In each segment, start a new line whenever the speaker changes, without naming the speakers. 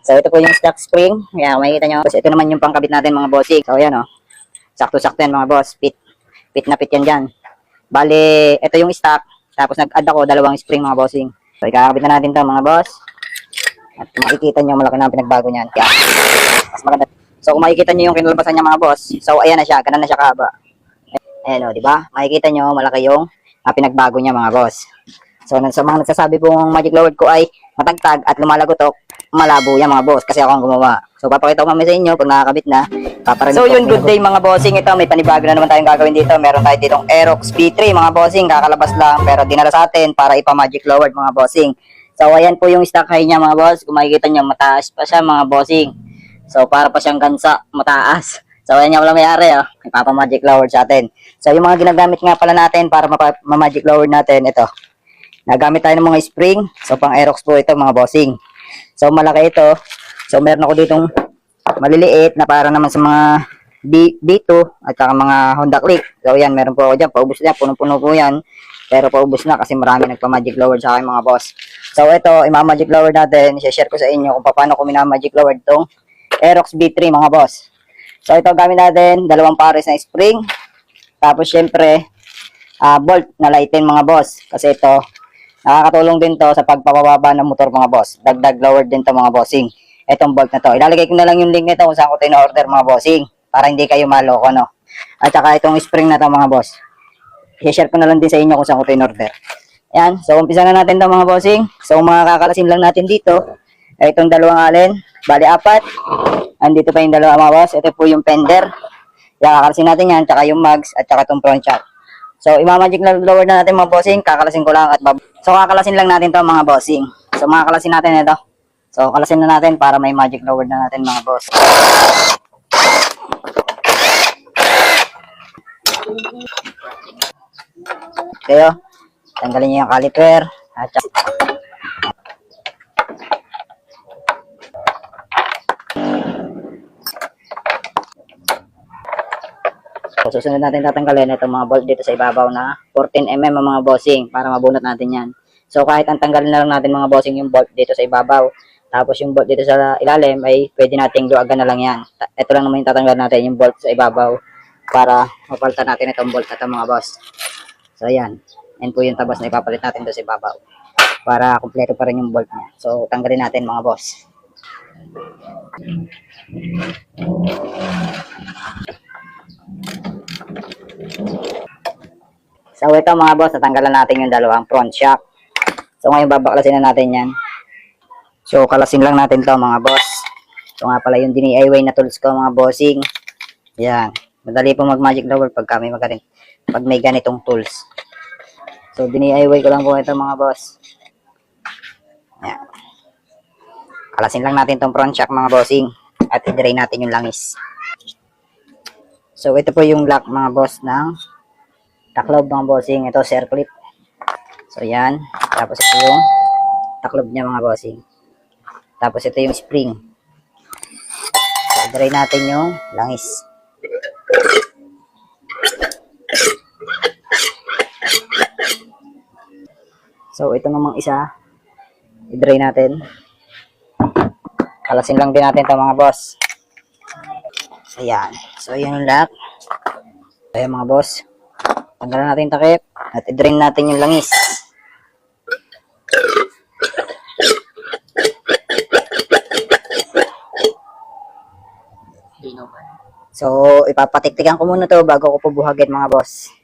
So ito po yung stock spring. Ayan, makikita nyo. Ito naman yung pangkabit natin mga bossing. So ayan o. Sakto-sakto yan mga boss. Fit na fit yan dyan. Bali, ito yung stock. Tapos nag-add ako dalawang spring mga bossing. So ikakabit na natin to mga boss. At makikita nyo malaki na ang pinagbago niyan. Yan. Mas maganda. So kung makikita nyo yung kinalabasan niya mga boss. So ayan na siya. Ganun na siya kahaba. Ayan o, di ba? Makikita nyo malaki yung pinagbago niya mga boss. So sa mga nagsasabi pong magic lower ko ay matagtag at lumalagotok, malabo yan mga boss kasi ako ang gumawa. So papakita ko mamaya sa inyo pag nakakabit na. So yun, good day mga bossing. Ito may panibago na naman tayong gagawin dito. Meron tayo ditong Aerox B3 mga bossing. Kakalabas lang pero dinala sa atin para ipa-magic lowered mga bossing. So ayan po yung stock high niya mga boss. Kung makikita nyo mataas pa siya mga bossing. So para pa siyang gansa, mataas. So ayan yung wala may-ari ipapa-magic lowered sa atin. So yung mga ginagamit nga pala natin para ma-magic lowered natin, ito. Nagamit tayo ng mga spring. So pang Aerox po ito mga bossing. So malaki ito. So meron ako ditong maliliit na para naman sa mga B2 at saka mga Honda Click. So yan, meron po ako dyan. Paubos na, punong-puno po yan. Pero paubos na kasi marami nagpa-magic lowered sa akin mga boss. So ito, ima-magic lowered natin. I-share ko sa inyo kung paano ko mina-magic lowered itong Aerox B3 mga boss. So ito gamit natin, dalawang pares na spring. Tapos syempre, bolt na lighten mga boss. Kasi ito, nakakatulong din to sa pagpapababa ng motor mga boss. Dagdag lowered din to mga bossing. Itong bolt na to. Ilalagay ko na lang yung link nito kung saan ko tina-order mga bossing. Para hindi kayo maloko, no? At saka itong spring na to mga boss. I-share ko na lang din sa inyo kung saan ko tina-order. Yan. So, umpisa na natin to mga bossing. So, mga kakalasin lang natin dito. Itong dalawang allen. Bali, 4. Andito pa yung dalawa mga boss. Ito po yung fender. Kakalasin natin yan. Tsaka yung mags. At tsaka itong front shock. So, imamagic na lower na natin mga bossing. Kakalasin ko lang at so, kakalasin lang natin to mga bossing. So, mga kalasin natin ito. So, kalasin na natin para may magic lower na natin mga boss. Kayo, tanggalin niyo yung caliper. At so, susunod natin tatanggalin itong mga bolt dito sa ibabaw na 14mm mga bossing para mabunot natin yan. So kahit ang tanggalin na lang natin mga bossing yung bolt dito sa ibabaw, tapos yung bolt dito sa ilalim ay pwede nating luagan na lang yan. Ito lang naman yung tatanggal natin yung bolt sa ibabaw para mapalitan natin itong bolt at mga boss. So ayan, yan po yung tabas na ipapalit natin doon sa ibabaw para kumpleto pa rin yung bolt niya. So tanggalin natin mga boss. So ito mga boss, natanggalan natin yung dalawang front shock. So ngayon babaklasin na natin yan. So kalasin lang natin to mga boss. So nga pala yung DIY na tools ko mga bossing. Yan. Madali po mag magic lower pag may ganitong tools. So DIY ko lang po ito mga boss. Yan. Kalasin lang natin tong front shock mga bossing. At i-drain natin yung langis. So ito po yung lock mga boss ng taklob mga bossing. Ito circlip. So yan. Tapos ito yung taklob niya mga bossing. Tapos ito yung spring. So, dry natin yung langis. So ito namang isa. I-dry natin. Kalasin lang din natin ito mga boss. Ayan. So yun yung lock. Ayan mga boss. Tanggalan natin yung takip. At i-drain natin yung langis. So, ipapatiktikan ko muna to bago ko pubuhagin mga boss.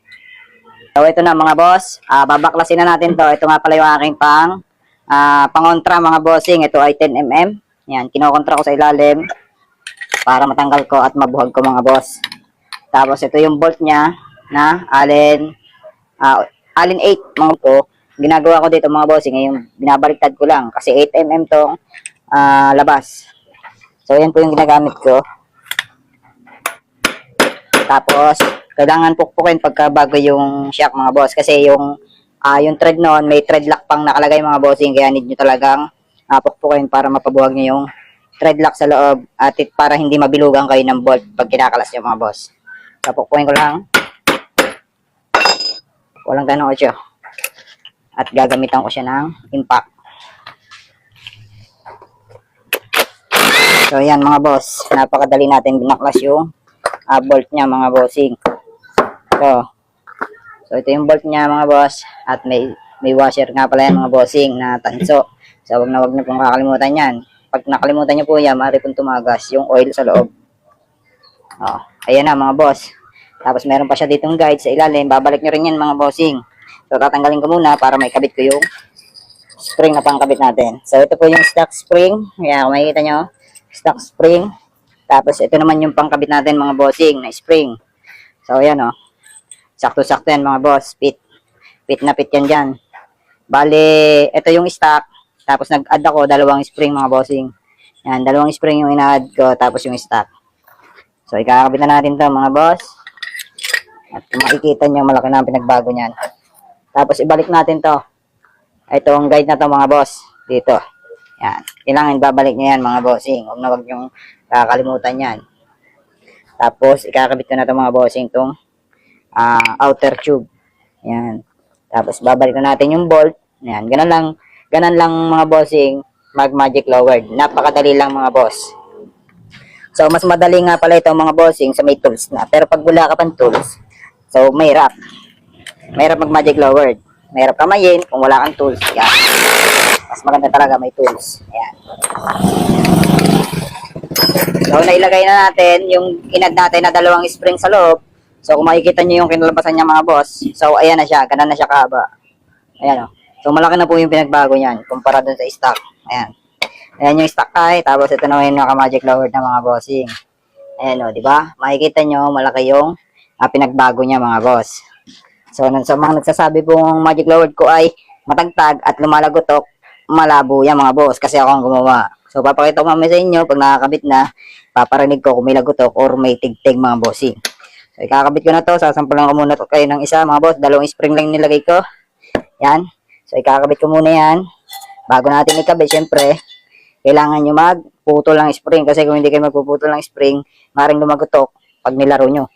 So, ito na mga boss. Babaklasin na natin to. Ito nga pala yung aking pangontra mga bossing. Ito ay 10mm. Yan, kinokontra ko sa ilalim para matanggal ko at mabuhag ko mga boss. Tapos, ito yung bolt niya na Allen 8 mga po. Ginagawa ko dito mga bossing. Ngayon, binabaliktad ko lang kasi 8mm tong labas. So, yan po yung ginagamit ko. Tapos, kailangan pukpukin pagka bago yung shock mga boss. Kasi yung thread noon, may thread lock pang nakalagay mga bossing. Kaya need nyo talagang pukpukin para mapabuhag nyo yung thread lock sa loob. At para hindi mabilugan kayo ng bolt pag kinakalas nyo mga boss. So, pukpukin ko lang. Walang ganong 8. At gagamitan ko siya ng impact. So ayan mga boss, napakadali natin binaklas yung bolt niya mga bossing. So ito yung bolt niya mga boss, at may washer nga pala yan mga bossing na tanso. So wag na pong kakalimutan yan. Pag nakalimutan niyo po yan, maaari pong tumagas yung oil sa loob. Ayan na mga boss. Tapos meron pa siya ditong guide sa ilalim, babalik nyo rin yan mga bossing. So tatanggalin ko muna para may kabit ko yung spring na pangkabit natin. So ito po yung stock spring. Ayan, kung makikita nyo, stock spring. Tapos ito naman yung pangkabit natin mga bossing na spring. So ayan sakto-sakto yan mga boss. Fit na fit yan dyan. Bale, ito yung stock. Tapos nag-add ako dalawang spring mga bossing. Yan, dalawang spring yung ina-add ko, tapos yung stock. So ikakabit na natin to mga boss. At kung makikita nyo, malaki na ang pinagbago niyan. Tapos ibalik natin to. Itong guide na to mga boss. Dito. Yan. Kailangan babalik nyo yan mga bossing. Huwag nyo kakalimutan yan. Tapos ikakabit ko na to mga bossing itong outer tube. Yan. Tapos babalik na natin yung bolt. Yan. Ganun lang mga bossing. Mag-magic lowered. Napakadali lang mga boss. So mas madali nga pala ito mga bossing sa may tools na. Pero pag wala ka pang tools, so mahirap. Mahirap mag-magic lowered. Mahirap kamayin kung wala kang tools. Yan. Mas maganda talaga may tools. Ayan. So, nailagay na natin yung inad natin na dalawang spring sa loob. So, kung makikita nyo yung kinalabasan niya mga boss. So, ayan na siya. Ganun na siya kahaba. Ayan o. So, malaki na po yung pinagbago niyan kumpara dun sa stock. Ayan. Ayan yung stock ay. Tapos, ito naman yung naka-magic lowered na mga bossing. Ayan o, di ba? Makikita nyo, malaki yung pinagbago niya mga boss. So, sa mga nagsasabi pong magic lowered ko ay matagtag at lumalagotok, malabo yan mga boss kasi ako ang gumawa. So, papakita ko mamaya sa inyo pag nakakabit na, paparinig ko kung may lagotok or may tigtig mga bossing. So, ikakabit ko na to. Sasampulan ko muna to kayo ng isa mga boss. Dalawang spring lang nilagay ko. Yan. So, ikakabit ko muna yan. Bago natin ikabit, syempre, kailangan nyo magputol ng spring kasi kung hindi kayo magpuputol ng spring, maaaring lumagotok pag nilaro nyo.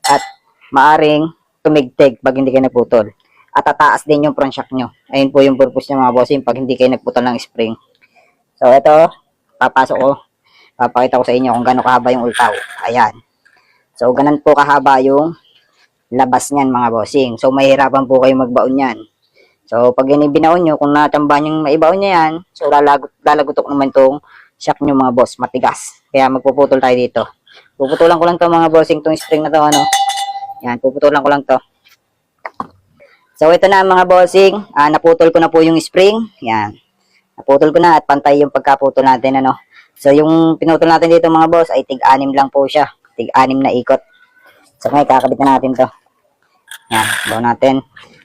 At maaring tumigtig pag hindi kayo nagputol. At tataas din yung front shock nyo. Ayun po yung purpose niya mga bossing pag hindi kayo nagputol ng spring. So, ito, papasok ko. Papakita ko sa inyo kung gano'ng kahaba yung ultaw. Ayan. So, ganun po kahaba yung labas niyan mga bossing. So, mahirapan po kayo magbaon yan. So, pag binaon nyo, kung natambahan yung maibaon niya yan, so, lalagutok naman itong shock nyo mga boss. Matigas. Kaya magpuputol tayo dito. Puputulan ko lang to mga bossing, itong spring na to, Yan, puputulan ko lang to. So, ito na mga bossing. Naputol ko na po yung spring. Yan. Naputol ko na at pantay yung pagkaputol natin, So, yung pinutol natin dito mga boss ay tig-anim lang po siya. Tig-anim na ikot. So, ngayon, kakabit na natin to. Yan, baon natin.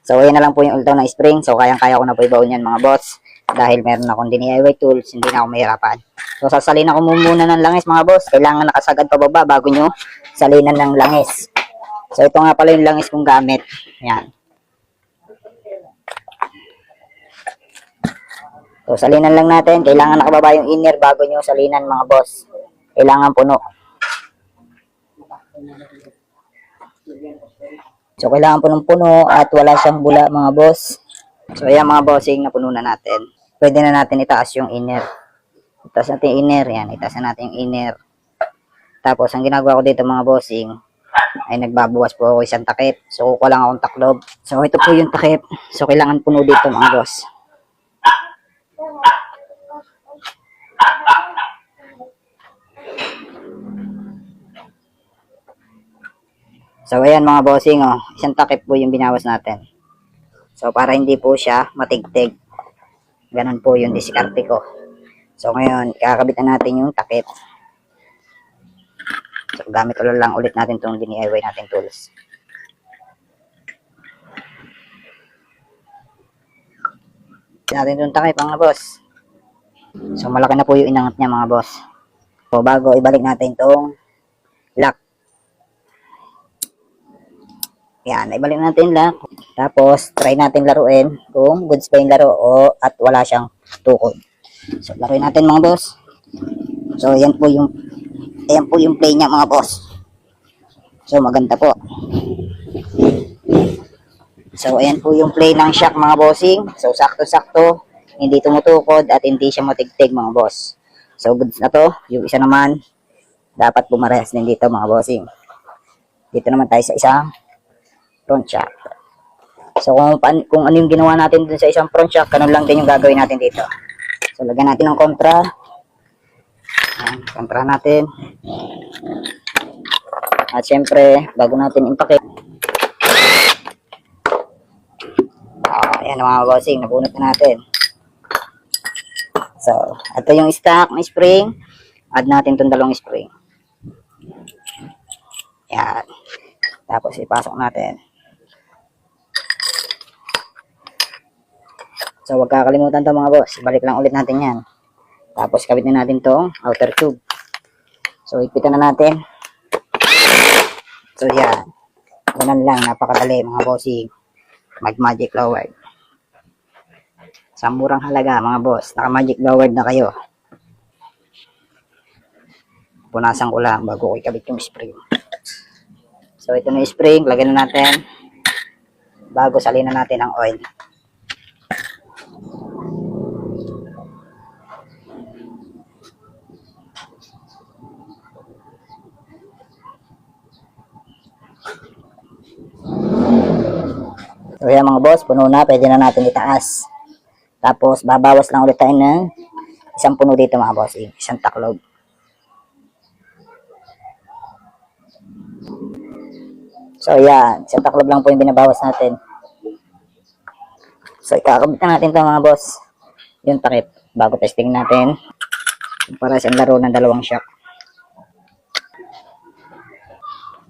So, ayan na lang po yung ultaw na spring. So, kayang-kaya ko na po ibaon yan mga boss. Dahil meron akong DIY tools, hindi na ako mahirapan. So, sasalin ako muna ng langis mga boss. Kailangan nakasagad pababa bago nyo salinan ng langis. So, ito nga pala yung langis kong gamit. Yan. So, salinan lang natin. Kailangan nakababa yung inner bago nyo salinan mga boss. Kailangan puno. So, kailangan punong-puno at wala siyang bula mga boss. So, ayan mga bossing, napuno na natin. Pwede na natin itaas yung inner. Itaas natin yung inner. Yan, itaas na natin yung inner. Tapos, ang ginagawa ko dito mga bossing, ay nagbabawas po ako isang takip. So, kukuha lang akong taklob. So, ito po yung takip. So, kailangan puno dito mga boss. So, ayan mga bossing, isang takip po yung binawas natin. So, para hindi po siya matigtig. Ganun po yung diskarte ko. So, ngayon, kakabit na natin yung takip. So, gamit lang ulit natin itong DIY natin tools. Natin itong takip mga boss. So, malaki na po yung inangat niya mga boss. So, bago ibalik natin itong lock. Yan, ibalik natin lang. Tapos, try natin laruin kung goods pa yung laro at wala siyang tukod. So, laruin natin mga boss. So, ayan po yung play niya mga boss. So, maganda po. So, ayan po yung play ng shock mga bossing. So, sakto-sakto. Hindi tumutukod at hindi siya matigtig mga boss. So, goods na to. Yung isa naman, dapat pumarehas din dito mga bossing. Dito naman tayo sa isang front shock. So, kung ano yung ginawa natin dun sa isang front shock, ganun lang din yung gagawin natin dito. So, lagyan natin ng kontra. Ayan, kontra natin. At syempre, bago natin impake. Ayan mga bossing, nabunot na natin. So, ito yung stock na spring. Add natin itong dalawang spring. Yan. Tapos ipasok natin. So, huwag kakalimutan ito mga boss. Balik lang ulit natin yan. Tapos, kabit na natin itong outer tube. So, ipitan na natin. So, yan. Ganun lang. Napakadali mga bossing. Mag-magic lowered. Sa murang halaga mga boss, naka-magic lowered na kayo. Punasan ko lang bago ko ikabit yung spring. So ito na yung spring, lagyan na natin bago salin na natin ang oil. So yan mga boss, puno na, pwede na natin itaas. Tapos, babawas lang ulit tayo ng isang puno dito mga boss. Isang taklob. So, yan. Isang taklob lang po yung binabawas natin. So, ikakabit na natin ito mga boss. Yung takip. Bago testing natin. Para sa laro ng dalawang shock.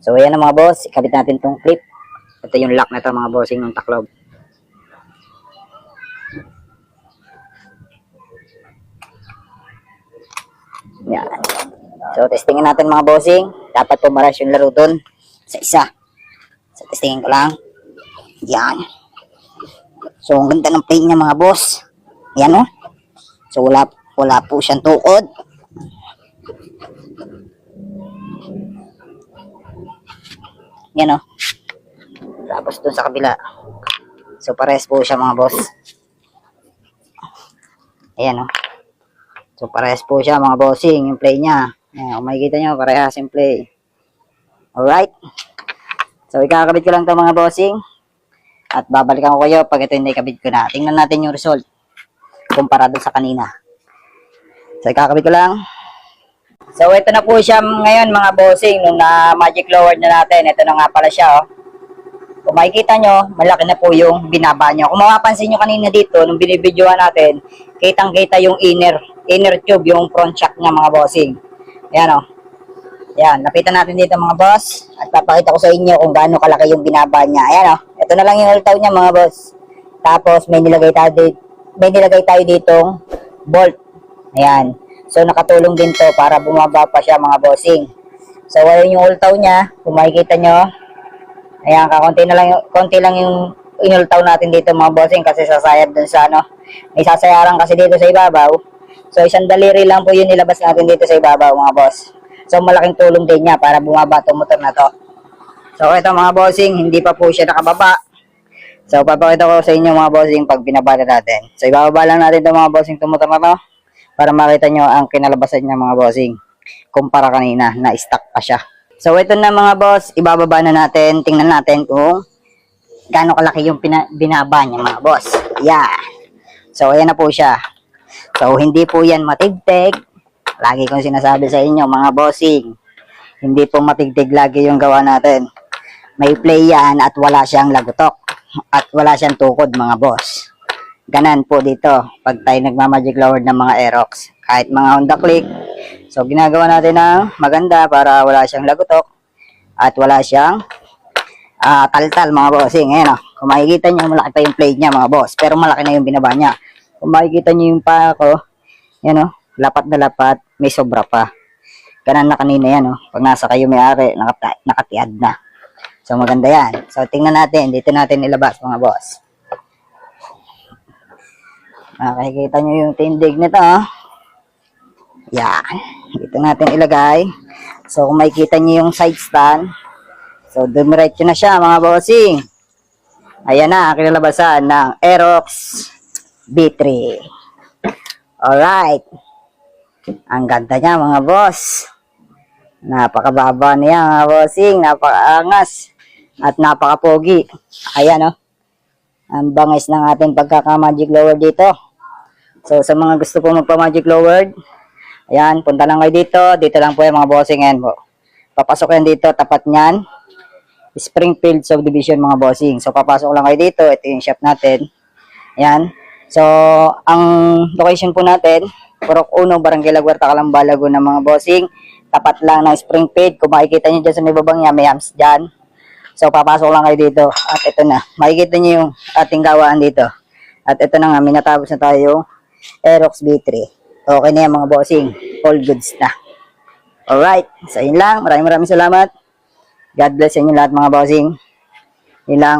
So, ayan na mga boss. Ikabit natin itong clip. Ito yung lock na ito mga bossing ng taklob. Yan. So, testingin natin mga bossing. Dapat pumaras yung laro dun sa isa. So, testingin ko lang. Yan. So, ang ganda ng plane niya mga boss. Yan o. So, wala po siyang tukod. Yan o. Tapos dun sa kabila. So, pares po siya mga boss. Ayan o. So, parehas po siya mga bossing, yung play niya. Ayan, kung makikita nyo, parehas yung play. Alright. So, ikakabit ko lang ito mga bossing. At babalikan ko kayo pag ito hindi kabit ko na. Tingnan natin yung result. Kumpara doon sa kanina. So, ikakabit ko lang. So, ito na po siya ngayon mga bossing. Nung na-magic lowered na natin, ito na nga pala siya. Oh. Kung makikita nyo, malaki na po yung binaba nyo. Kung mapapansin nyo kanina dito, nung binibidyoan natin, kitang-kita yung inner tube, yung front shock niya mga bossing. Ayan o. Ayan, lapitan natin dito mga boss. At papakita ko sa inyo kung gaano kalaki yung binaba niya. Ayan o. Ito na lang yung ultaw niya mga boss. Tapos may nilagay tayo ditong bolt. Ayan. So nakatulong din to para bumaba pa siya mga bossing. So ayan yung ultaw niya. Kung makikita nyo. Ayan, konti lang yung inultaw natin dito mga bossing kasi sasayad dun sa ano. May sasayaran kasi dito sa ibabaw. So, isang daliri lang po yun nilabas natin dito sa ibabaw, mga boss. So, malaking tulong din niya para bumaba itong motor na to. So, ito mga bossing, hindi pa po siya nakababa. So, papakita ko sa inyo mga bossing pag binaba na natin. So, ibababa lang natin itong mga bossing itong motor na to para makita nyo ang kinalabasan niya mga bossing. Kumpara kanina, na-stuck pa siya. So, ito na mga boss, ibababa na natin. Tingnan natin kung gaano kalaki yung binaba niya mga boss. Yeah. So, ayan na po siya. So, hindi po yan matigtig. Lagi kong sinasabi sa inyo, mga bossing. Hindi po matigtig lagi yung gawa natin. May play yan at wala siyang lagutok. At wala siyang tukod, mga boss. Ganan po dito, pag tayo nagmamagic lowered ng mga Aerox. Kahit mga Honda Click. So, ginagawa natin ng maganda para wala siyang lagutok. At wala siyang taltal, mga bossing. Ayan o. Kung makikita nyo, malaki pa yung play niya, mga boss. Pero malaki na yung binaba niya. Kung makikita nyo yung paa ko, yan o, lapat na lapat, may sobra pa. Ganan na kanina yan o. Pag nasa kayo may-ari, nakatiad na. So maganda yan. So tingnan natin, dito natin ilabas mga boss. Makikita nyo yung tindig nito o. Yan. Dito natin ilagay. So kung makikita nyo yung side stand, so dumiretso na siya mga bossing. Ayan na, ang kinalabasan ng Aerox B3. Alright. Ang ganda niya mga boss. Napakababa niya mga bossing. Napakaangas. At napakapogi. Ayan oh. Ang bangis ng ating pagkaka-magic lower dito. So sa mga gusto po magpa-magic lower, ayan, punta lang kayo dito. Dito lang po yung mga bossing. Ayan po. Papasok yan dito. Tapat niyan. Springfield Subdivision mga bossing. So papasok lang kayo dito. Ito yung shop natin. Ayan. So ang location po natin, Purok Uno, Barangay Laguarta, Calamba, Laguna mga bossing. Tapat lang ng Springfield. Kung makikita nyo dyan sa may babang niya, may hams dyan. So papasok lang kayo dito. At ito na. Makikita nyo yung ating gawaan dito. At ito na nga, minatapos na tayo Aerox B3. Okay na yan mga bossing. All goods na. Alright. So yun lang. Maraming salamat. God bless sa inyo lahat mga bossing. Yun lang.